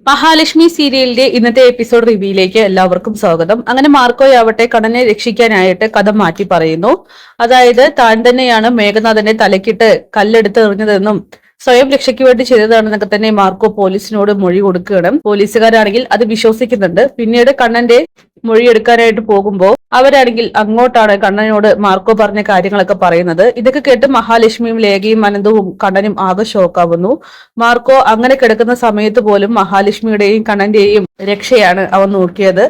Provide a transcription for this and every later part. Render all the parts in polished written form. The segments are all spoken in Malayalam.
മഹാലക്ഷ്മി സീരിയലിന്റെ ഇന്നത്തെ എപ്പിസോഡ് റിവ്യൂയിലേക്ക് എല്ലാവർക്കും സ്വാഗതം. അങ്ങനെ മാർക്കോയാവട്ടെ കണ്ണനെ രക്ഷിക്കാനായിട്ട് കഥ മാറ്റി പറയുന്നു. അതായത് താൻ തന്നെയാണ് മേഘനാഥന്റെ തലക്കിട്ട് കല്ലെടുത്ത് എറിഞ്ഞതെന്നും സ്വയം രക്ഷയ്ക്ക് വേണ്ടി ചെയ്തതാണെന്നൊക്കെ തന്നെ മാർക്കോ പോലീസിനോട് മൊഴി കൊടുക്കുകയാണ്. പോലീസുകാരാണെങ്കിൽ അത് വിശ്വസിക്കുന്നുണ്ട്. പിന്നീട് കണ്ണന്റെ മൊഴി എടുക്കാനായിട്ട് പോകുമ്പോൾ അവരാണെങ്കിൽ അങ്ങോട്ടാണ് കണ്ണനോട് മാർക്കോ പറഞ്ഞ കാര്യങ്ങളൊക്കെ പറയുന്നത്. ഇതൊക്കെ കേട്ട് മഹാലക്ഷ്മിയും ലേഖയും അനന്തവും കണ്ണനും ആകെ ഷോക്കാവുന്നു. മാർക്കോ അങ്ങനെ കിടക്കുന്ന സമയത്ത് പോലും മഹാലക്ഷ്മിയുടെയും കണ്ണന്റെയും രക്ഷയാണ് അവൻ നോക്കിയത്.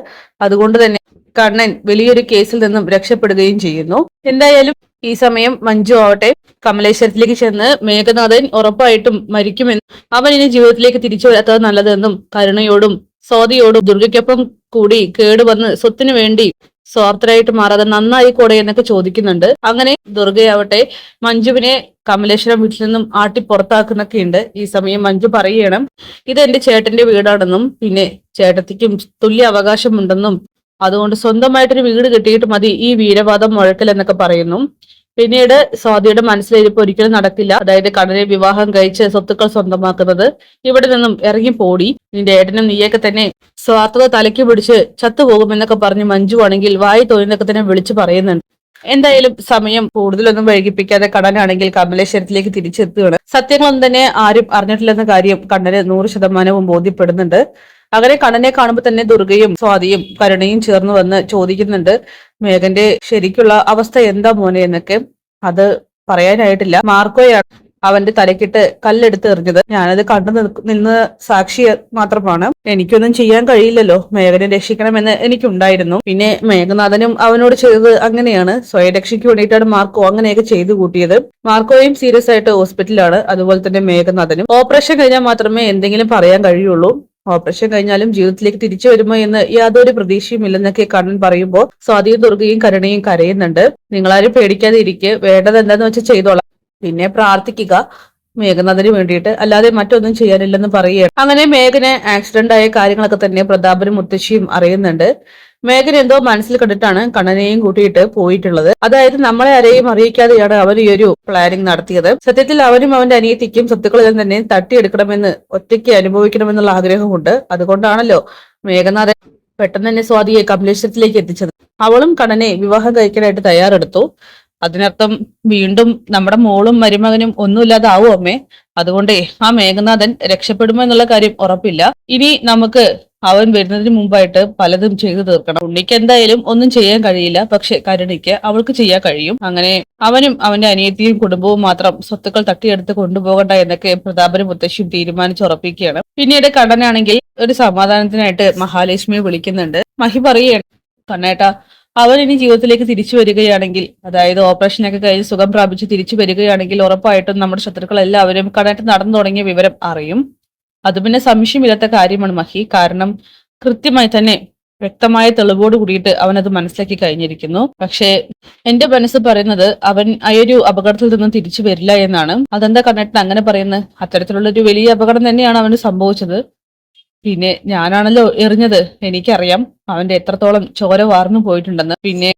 അതുകൊണ്ട് തന്നെ കണ്ണൻ വലിയൊരു കേസിൽ നിന്നും രക്ഷപ്പെടുകയും ചെയ്യുന്നു. എന്തായാലും ഈ സമയം മഞ്ജു ആവട്ടെ കമലേശ്വരത്തിലേക്ക് ചെന്ന് മേഘനാഥൻ ഉറപ്പായിട്ടും മരിക്കുമെന്നും അവൻ ഇനി ജീവിതത്തിലേക്ക് തിരിച്ചു വരാത്തത് നല്ലതെന്നും കരുണയോടും സ്വാതിയോടും ദുർഗയ്ക്കൊപ്പം കൂടി കേടുവന്ന് സ്വത്തിനു വേണ്ടി സ്വാർത്ഥരായിട്ട് മാറാതെ നന്നായി കൂടെ എന്നൊക്കെ ചോദിക്കുന്നുണ്ട്. അങ്ങനെ ദുർഗയാവട്ടെ മഞ്ജുവിനെ കമലേശ്വരം വീട്ടിൽ നിന്നും ആട്ടി പുറത്താക്കുന്നൊക്കെ ഉണ്ട്. ഈ സമയം മഞ്ജു പറയണം ഇത് എന്റെ ചേട്ടന്റെ വീടാണെന്നും പിന്നെ ചേട്ടത്തിക്കും തുല്യ അവകാശമുണ്ടെന്നും അതുകൊണ്ട് സ്വന്തമായിട്ടൊരു വീട് കിട്ടിയിട്ട് മതി ഈ വീരവാദം മുഴക്കൽ എന്നൊക്കെ പറയുന്നു. പിന്നീട് സ്വാതിയുടെ മനസ്സിലിരിപ്പ് ഒരിക്കലും നടക്കില്ല. അതായത് കണ്ണനെ വിവാഹം കഴിച്ച് സ്വത്തുക്കൾ സ്വന്തമാക്കുന്നത്. ഇവിടെ നിന്നും ഇറങ്ങി പോടി, നിന്റെ ഏട്ടനും നീയൊക്കെ തന്നെ സ്വാർത്ഥത തലയ്ക്ക് പിടിച്ച് ചത്തുപോകുമെന്നൊക്കെ പറഞ്ഞ് മഞ്ജു ആണെങ്കിൽ വായി തോന്നിയൊക്കെ തന്നെ വിളിച്ചു പറയുന്നുണ്ട്. എന്തായാലും സമയം കൂടുതലൊന്നും വൈകിപ്പിക്കാതെ കണ്ണനാണെങ്കിൽ കമലേശ്വരത്തിലേക്ക് തിരിച്ചെത്തുകയാണ്. സത്യങ്ങളൊന്നും തന്നെ ആരും അറിഞ്ഞിട്ടില്ലെന്ന കാര്യം കണ്ണന് 100% ബോധ്യപ്പെടുന്നുണ്ട്. അങ്ങനെ കണ്ണനെ കാണുമ്പോൾ തന്നെ ദുർഗയും സ്വാതിയും കരുണയും ചേർന്ന് വന്ന് ചോദിക്കുന്നുണ്ട് മേഘന്റെ ശരിക്കുള്ള അവസ്ഥ എന്താ മോനെ എന്നൊക്കെ. അത് പറയാനായിട്ടില്ല. മാർക്കോയാണ് അവന്റെ തലക്കിട്ട് കല്ലെടുത്ത് എറിഞ്ഞത്. ഞാനത് കണ്ടു നിന്ന് സാക്ഷി മാത്രമാണ്. എനിക്കൊന്നും ചെയ്യാൻ കഴിയില്ലല്ലോ. മേഘനെ രക്ഷിക്കണമെന്ന് എനിക്കുണ്ടായിരുന്നു. പിന്നെ മേഘനാഥനും അവനോട് ചെയ്തത് അങ്ങനെയാണ്. സ്വയം രക്ഷയ്ക്ക് വേണ്ടിയിട്ടാണ് മാർക്കോ അങ്ങനെയൊക്കെ ചെയ്തു കൂട്ടിയത്. മാർക്കോയും സീരിയസ് ആയിട്ട് ഹോസ്പിറ്റലാണ്. അതുപോലെ തന്നെ മേഘനാഥനും. ഓപ്പറേഷൻ കഴിഞ്ഞാൽ മാത്രമേ എന്തെങ്കിലും പറയാൻ കഴിയുള്ളൂ. ഓപ്പറേഷൻ കഴിഞ്ഞാലും ജീവിതത്തിലേക്ക് തിരിച്ചു വരുമോ എന്ന് യാതൊരു പ്രതീക്ഷയും ഇല്ലെന്നൊക്കെ കണ്ണൻ പറയുമ്പോൾ സ്വാതിയും ദുർഗയും കരുണയും കരയുന്നുണ്ട്. നിങ്ങളാരും പേടിക്കാതെ ഇരിക്കുക, വേണ്ടത് എന്താന്ന് വെച്ചാൽ ചെയ്തോളാം, പിന്നെ പ്രാർത്ഥിക്കുക മേഘനാഥന് വേണ്ടിയിട്ട്, അല്ലാതെ മറ്റൊന്നും ചെയ്യാനില്ലെന്ന് പറയുകയാണ്. അങ്ങനെ മേഘന് ആക്സിഡന്റ് ആയ കാര്യങ്ങളൊക്കെ തന്നെ പ്രതാപനും മുത്തശ്ശിയും അറിയുന്നുണ്ട്. മേഘൻ എന്തോ മനസ്സിൽ കണ്ടിട്ടാണ് കണ്ണനെയും കൂട്ടിയിട്ട് പോയിട്ടുള്ളത്. അതായത് നമ്മളെ ആരെയും അറിയിക്കാതെയാണ് അവൻ ഈ ഒരു പ്ലാനിങ് നടത്തിയത്. സത്യത്തിൽ അവനും അവന്റെ അനിയത്തിക്കും സ്വത്തുക്കളെല്ലാം തന്നെ തട്ടിയെടുക്കണമെന്ന് ഒറ്റയ്ക്ക് അനുഭവിക്കണമെന്നുള്ള ആഗ്രഹമുണ്ട്. അതുകൊണ്ടാണല്ലോ മേഘനാഥൻ പെട്ടെന്ന് തന്നെ സ്വാതിയെ കമലേശ്വരത്തിലേക്ക് എത്തിച്ചത്. അവളും കണ്ണനെ വിവാഹം കഴിക്കാനായിട്ട് തയ്യാറെടുത്തു. അതിനർത്ഥം വീണ്ടും നമ്മുടെ മോളും മരുമകനും ഒന്നുമില്ലാതെ ആവും അമ്മേ. അതുകൊണ്ടേ ആ മേഘനാഥൻ രക്ഷപ്പെടുമോ എന്നുള്ള കാര്യം ഉറപ്പില്ല. ഇനി നമുക്ക് അവൻ വരുന്നതിന് മുമ്പായിട്ട് പലതും ചെയ്തു തീർക്കണം. ഉണ്ണിക്ക് എന്തായാലും ഒന്നും ചെയ്യാൻ കഴിയില്ല, പക്ഷെ കരുണിക്ക് അവൾക്ക് ചെയ്യാൻ കഴിയും. അങ്ങനെ അവനും അവന്റെ അനിയത്തിയും കുടുംബവും മാത്രം സ്വത്തുക്കൾ തട്ടിയെടുത്ത് കൊണ്ടുപോകണ്ട എന്നൊക്കെ പ്രതാപനും മുത്തശ്ശിയും തീരുമാനിച്ചുറപ്പിക്കുകയാണ്. പിന്നീട് കണ്ണനാണെങ്കിൽ ഒരു സമാധാനത്തിനായിട്ട് മഹാലക്ഷ്മിയെ വിളിക്കുന്നുണ്ട്. മഹി പറയുകയാണ് കണ്ണേട്ടാ, അവൻ ഇനി ജീവിതത്തിലേക്ക് തിരിച്ചു വരികയാണെങ്കിൽ, അതായത് ഓപ്പറേഷനൊക്കെ കഴിഞ്ഞ് സുഖം പ്രാപിച്ച് തിരിച്ചു വരികയാണെങ്കിൽ ഉറപ്പായിട്ടും നമ്മുടെ ശത്രുക്കൾ എല്ലാവരും കണ്ണേട്ട് നടന്നു തുടങ്ങിയ വിവരം അറിയും. അത് പിന്നെ സംശയമില്ലാത്ത കാര്യമാണ് മഹി. കാരണം കൃത്യമായി തന്നെ വ്യക്തമായ തെളിവോട് കൂടിയിട്ട് അവൻ അത് മനസ്സിലാക്കി കഴിഞ്ഞിരിക്കുന്നു. പക്ഷേ എന്റെ മനസ്സ് പറയുന്നത് അവൻ ആ ഒരു അപകടത്തിൽ നിന്നും തിരിച്ചു വരില്ല എന്നാണ്. അതെന്താ കണ്ണേട്ടൻ അങ്ങനെ പറയുന്നത്? അത്തരത്തിലുള്ള ഒരു വലിയ അപകടം തന്നെയാണ് അവന് സംഭവിച്ചത്. പിന്നെ ഞാനാണല്ലോ എറിഞ്ഞത്. എനിക്കറിയാം അവന്റെ എത്രത്തോളം ചോര വാർന്നു പോയിട്ടുണ്ടെന്ന്. പിന്നെ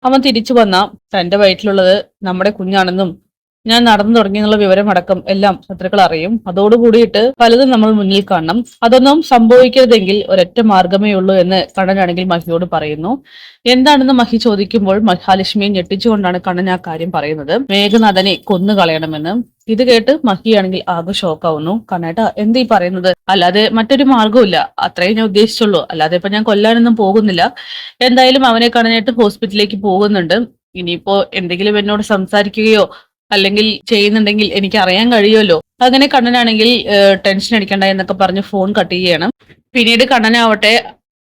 അവൻ തിരിച്ചു വന്ന തന്റെ വയറ്റിലുള്ളത് നമ്മുടെ കുഞ്ഞാണെന്നും ഞാൻ നടന്നു തുടങ്ങിയെന്നുള്ള വിവരമടക്കം എല്ലാം ശത്രുക്കൾ അറിയും. അതോടുകൂടിയിട്ട് പലതും നമ്മൾ മുന്നിൽ കാണണം. അതൊന്നും സംഭവിക്കരുതെങ്കിൽ ഒരൊറ്റ മാർഗമേ ഉള്ളൂ എന്ന് കണ്ണനാണെങ്കിൽ മഹിയോട് പറയുന്നു. എന്താണെന്ന് മഹി ചോദിക്കുമ്പോൾ മഹാലക്ഷ്മിയെ ഞെട്ടിച്ചുകൊണ്ടാണ് കണ്ണൻ ആ കാര്യം പറയുന്നത്. മേഘനാഥനെ കൊന്നു കളയണമെന്ന്. ഇത് കേട്ട് മഹിയാണെങ്കിൽ ആകെ ഷോക്കാവുന്നു. കണ്ണേട്ടാ എന്തീ പറയുന്നത്? അല്ലാതെ മറ്റൊരു മാർഗവും അത്രയും ഞാൻ ഉദ്ദേശിച്ചുള്ളൂ. അല്ലാതെ ഇപ്പൊ ഞാൻ കൊല്ലാനൊന്നും പോകുന്നില്ല. എന്തായാലും അവനെ കാണാനായിട്ട് ഹോസ്പിറ്റലിലേക്ക് പോകുന്നുണ്ട്. ഇനിയിപ്പോ എന്തെങ്കിലും എന്നോട് സംസാരിക്കുകയോ അല്ലെങ്കിൽ ചെയ്യുന്നുണ്ടെങ്കിൽ എനിക്ക് അറിയാൻ കഴിയുമല്ലോ. അങ്ങനെ കണ്ണനാണെങ്കിൽ ടെൻഷൻ അടിക്കണ്ട എന്നൊക്കെ പറഞ്ഞ് ഫോൺ കട്ട് ചെയ്യണം. പിന്നീട് കണ്ണനാവട്ടെ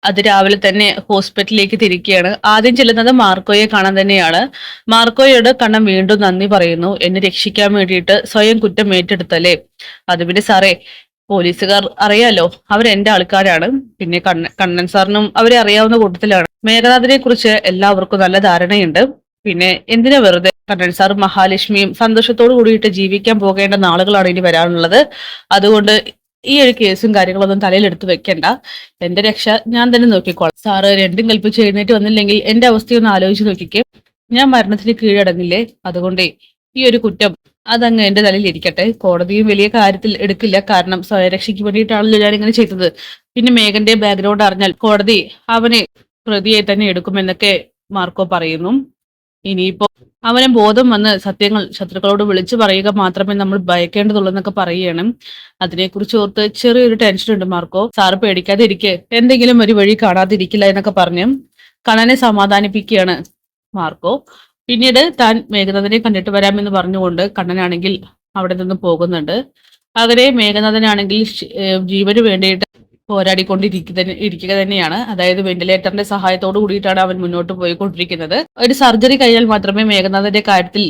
അത് രാവിലെ തന്നെ ഹോസ്പിറ്റലിലേക്ക് തിരിക്കുകയാണ്. ആദ്യം ചെല്ലുന്നത് മാർക്കോയെ കാണാൻ തന്നെയാണ്. മാർക്കോയോട് കണ്ണൻ വീണ്ടും നന്ദി പറയുന്നു. എന്നെ രക്ഷിക്കാൻ വേണ്ടിയിട്ട് സ്വയം കുറ്റം ഏറ്റെടുത്തല്ലേ. അത് പിന്നെ സാറേ, പോലീസുകാർ അറിയാലോ, അവരെന്റെ ആൾക്കാരാണ്. പിന്നെ കണ്ണൻ സാറിനും അവരെ അറിയാവുന്ന കൂട്ടത്തിലാണ്. മേഘനാഥിനെ കുറിച്ച് എല്ലാവർക്കും നല്ല ധാരണയുണ്ട്. പിന്നെ എന്തിനാ വെറുതെ? കണ്ണൻ സാർ മഹാലക്ഷ്മിയും സന്തോഷത്തോടു കൂടിയിട്ട് ജീവിക്കാൻ പോകേണ്ട നാളുകളാണ് ഇനി വരാനുള്ളത്. അതുകൊണ്ട് ഈ ഒരു കേസും കാര്യങ്ങളൊന്നും തലയിലെടുത്ത് വെക്കണ്ട. എന്റെ രക്ഷ ഞാൻ തന്നെ നോക്കിക്കോളാം. സാറ് രണ്ടും കൽപ്പിച്ച് എഴുന്നേറ്റ് വന്നില്ലെങ്കിൽ എന്റെ അവസ്ഥയൊന്ന് ആലോചിച്ച് നോക്കിക്കേ. ഞാൻ മരണത്തിന് കീഴടങ്ങില്ലേ. അതുകൊണ്ടേ ഈ ഒരു കുറ്റം അതങ്ങ് എന്റെ തലയിൽ ഇരിക്കട്ടെ. കോടതിയും വലിയ കാര്യത്തിൽ എടുക്കില്ല. കാരണം സ്വയരക്ഷയ്ക്ക് വേണ്ടിയിട്ടാണല്ലോ ഞാൻ ഇങ്ങനെ ചെയ്തത്. പിന്നെ മേഘന്റെ ബാക്ക്ഗ്രൗണ്ട് അറിഞ്ഞാൽ കോടതി അവനെ പ്രതിയെ തന്നെ എടുക്കുമെന്നൊക്കെ മാർക്കോ പറയുന്നു. ഇനിയിപ്പോ അവന് ബോധം വന്ന് സത്യങ്ങൾ ശത്രുക്കളോട് വിളിച്ചു പറയുക മാത്രമേ നമ്മൾ ഭയക്കേണ്ടതുള്ളൂ എന്നൊക്കെ പറയുകയാണ്. അതിനെക്കുറിച്ച് ഓർത്ത് ചെറിയൊരു ടെൻഷൻ ഉണ്ട് മാർക്കോ. സാറ് പേടിക്കാതെ ഇരിക്കെ, എന്തെങ്കിലും ഒരു വഴി കാണാതിരിക്കില്ല എന്നൊക്കെ പറഞ്ഞ് കണ്ണനെ സമാധാനിപ്പിക്കുകയാണ് മാർക്കോ. പിന്നീട് താൻ മേഘനാഥനെ കണ്ടിട്ട് വരാമെന്ന് പറഞ്ഞുകൊണ്ട് കണ്ണനാണെങ്കിൽ അവിടെ നിന്ന് പോകുന്നുണ്ട്. അങ്ങനെ മേഘനാഥനാണെങ്കിൽ ജീവന് വേണ്ടിയിട്ട് ഇരിക്കുക തന്നെയാണ്. അതായത് വെന്റിലേറ്ററിന്റെ സഹായത്തോട് കൂടിയിട്ടാണ് അവൻ മുന്നോട്ട് പോയിക്കൊണ്ടിരിക്കുന്നത്. ഒരു സർജറി കഴിഞ്ഞാൽ മാത്രമേ മേഘനാഥന്റെ കാര്യത്തിൽ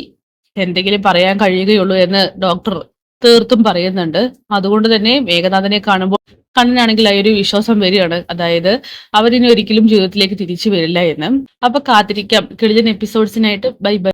എന്തെങ്കിലും പറയാൻ കഴിയുകയുള്ളൂ എന്ന് ഡോക്ടർ തീർത്തും പറയുന്നുണ്ട്. അതുകൊണ്ട് തന്നെ മേഘനാഥനെ കാണുമ്പോൾ കണ്ണനാണെങ്കിൽ ആ ഒരു വിശ്വാസം വരികയാണ്. അതായത് അവരിനി ഒരിക്കലും ജീവിതത്തിലേക്ക് തിരിച്ചു വരില്ല എന്ന്. അപ്പൊ കാത്തിരിക്കാം കിടിലൻ എപ്പിസോഡ്സിനായിട്ട്. Bye bye.